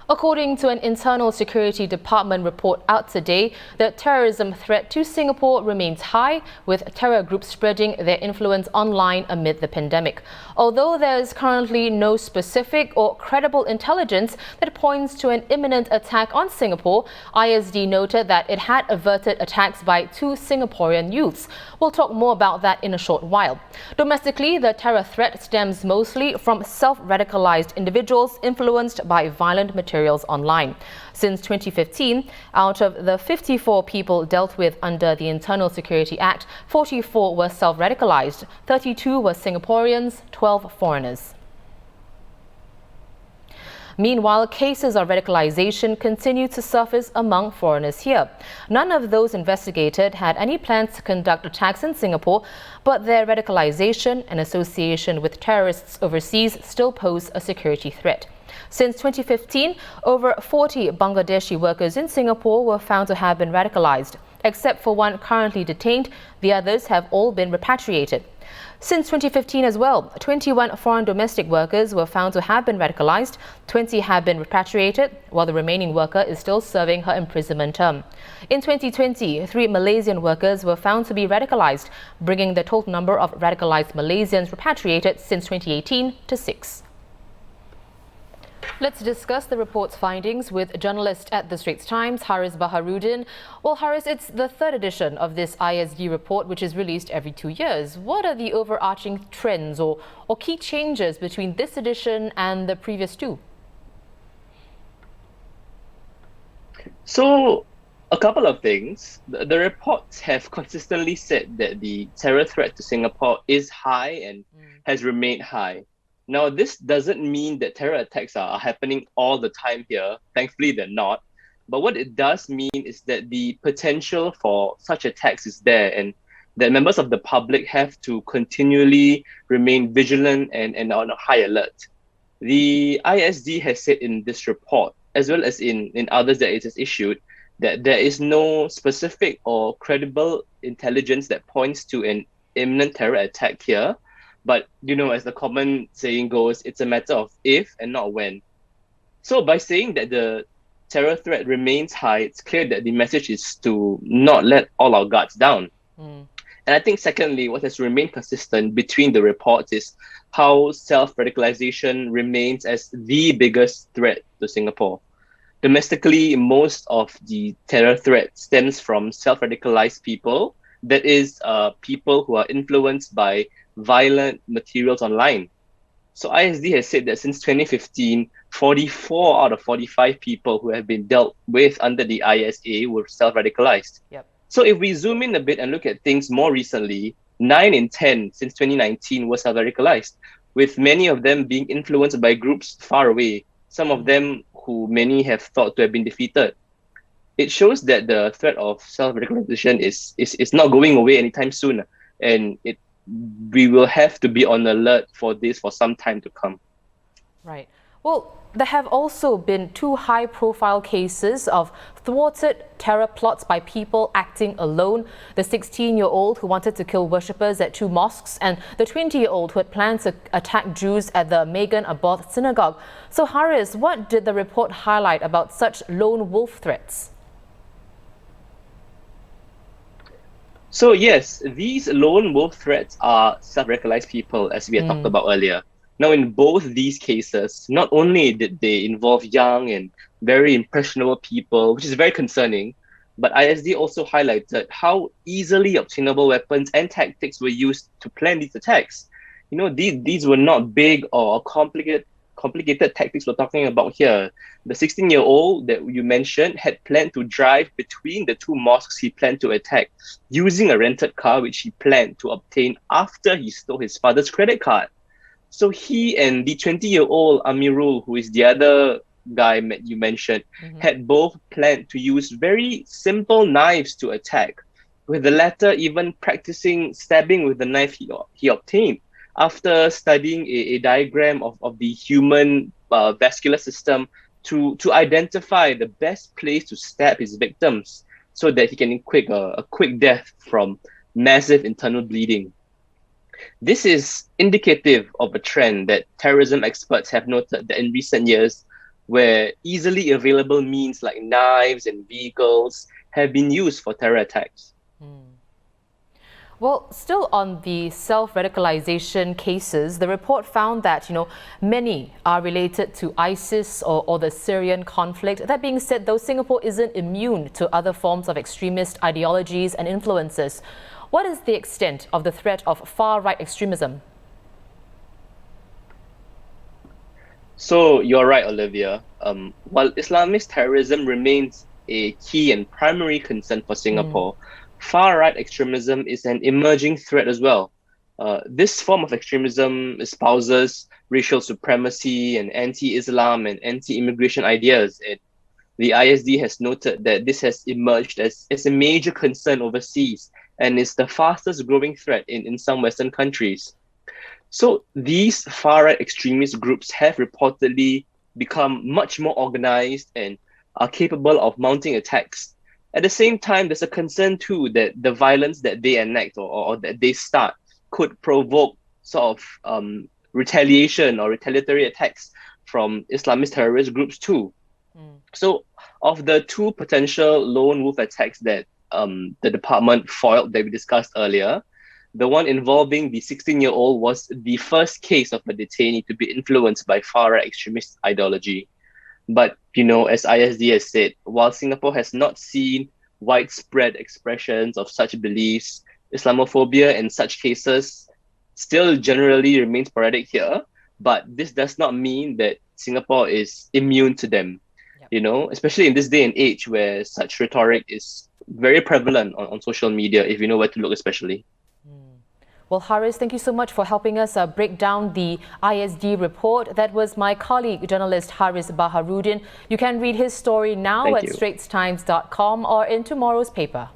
According to an internal security department report out today, the terrorism threat to Singapore remains high, with terror groups spreading their influence online amid the pandemic. Although there is currently no specific or credible intelligence that points to an imminent attack on Singapore, ISD noted that it had averted attacks by 2 Singaporean youths. We'll talk more about that in a short while. Domestically, the terror threat stems mostly from self-radicalised individuals influenced by violent materials online. Since 2015, out of the 54 people dealt with under the Internal Security Act, 44 were self-radicalised, 32 were Singaporeans, 12 foreigners. Meanwhile, cases of radicalisation continue to surface among foreigners here. None of those investigated had any plans to conduct attacks in Singapore, but their radicalisation and association with terrorists overseas still pose a security threat. Since 2015, over 40 Bangladeshi workers in Singapore were found to have been radicalised. Except for one currently detained, the others have all been repatriated. Since 2015 as well, 21 foreign domestic workers were found to have been radicalised, 20 have been repatriated, while the remaining worker is still serving her imprisonment term. In 2020, 3 Malaysian workers were found to be radicalised, bringing the total number of radicalised Malaysians repatriated since 2018 to 6. Let's discuss the report's findings with journalist at the Straits Times, Haris Baharudin. Well, Haris, it's the 3rd edition of this ISD report, which is released every 2 years. What are the overarching trends or key changes between this edition and the previous 2? So, a couple of things. The reports have consistently said that the terror threat to Singapore is high and has remained high. Now, this doesn't mean that terror attacks are happening all the time here. Thankfully, they're not. But what it does mean is that the potential for such attacks is there, and that members of the public have to continually remain vigilant and on a high alert. The ISD has said in this report, as well as in others that it has issued, that there is no specific or credible intelligence that points to an imminent terror attack here. But, as the common saying goes, it's a matter of if and not when. So by saying that the terror threat remains high, it's clear that the message is to not let all our guards down. And I think, secondly, what has remained consistent between the reports is how self-radicalisation remains as the biggest threat to Singapore. Domestically, most of the terror threat stems from self-radicalised people, that is, people who are influenced by violent materials online. So ISD has said that since 2015, 44 out of 45 people who have been dealt with under the ISA were self-radicalised. So if we zoom in a bit and look at things more recently, 9 in 10 since 2019 were self-radicalised, with many of them being influenced by groups far away, some of them who many have thought to have been defeated. It shows that the threat of self-radicalisation is not going away anytime soon, and we will have to be on alert for this for some time to come. Right. Well, there have also been 2 high-profile cases of thwarted terror plots by people acting alone. The 16-year-old who wanted to kill worshippers at 2 mosques, and the 20-year-old who had planned to attack Jews at the Megan Abbott synagogue. So, Haris, what did the report highlight about such lone wolf threats? So yes, these lone wolf threats are self-radicalised people, as we had talked about earlier. Now, in both these cases, not only did they involve young and very impressionable people, which is very concerning, but ISD also highlighted how easily obtainable weapons and tactics were used to plan these attacks. These were not big or complicated tactics we're talking about here. The 16-year-old that you mentioned had planned to drive between the 2 mosques he planned to attack using a rented car, which he planned to obtain after he stole his father's credit card. So he and the 20-year-old Amirul, who is the other guy you mentioned, had both planned to use very simple knives to attack, with the latter even practicing stabbing with the knife he obtained after studying a diagram of the human vascular system to identify the best place to stab his victims so that he can inflict a quick death from massive internal bleeding. This is indicative of a trend that terrorism experts have noted that in recent years, where easily available means like knives and vehicles have been used for terror attacks. Well, still on the self-radicalization cases, the report found that, many are related to ISIS or the Syrian conflict. That being said, though, Singapore isn't immune to other forms of extremist ideologies and influences. What is the extent of the threat of far-right extremism? So you're right, Olivia. While Islamist terrorism remains a key and primary concern for Singapore, far-right extremism is an emerging threat as well. This form of extremism espouses racial supremacy and anti-Islam and anti-immigration ideas. The ISD has noted that this has emerged as a major concern overseas and is the fastest growing threat in some Western countries. So these far-right extremist groups have reportedly become much more organized and are capable of mounting attacks. At the same time, there's a concern too that the violence that they enact or that they start could provoke sort of retaliation or retaliatory attacks from Islamist terrorist groups too. So of the two potential lone wolf attacks that the department foiled that we discussed earlier, the one involving the 16-year-old was the first case of a detainee to be influenced by far-right extremist ideology. But, as ISD has said, while Singapore has not seen widespread expressions of such beliefs, Islamophobia in such cases still generally remains sporadic here. But this does not mean that Singapore is immune to them, especially in this day and age where such rhetoric is very prevalent on social media, if you know where to look, especially. Well, Haris, thank you so much for helping us break down the ISD report. That was my colleague, journalist Haris Baharudin. You can read his story now at straitstimes.com or in tomorrow's paper.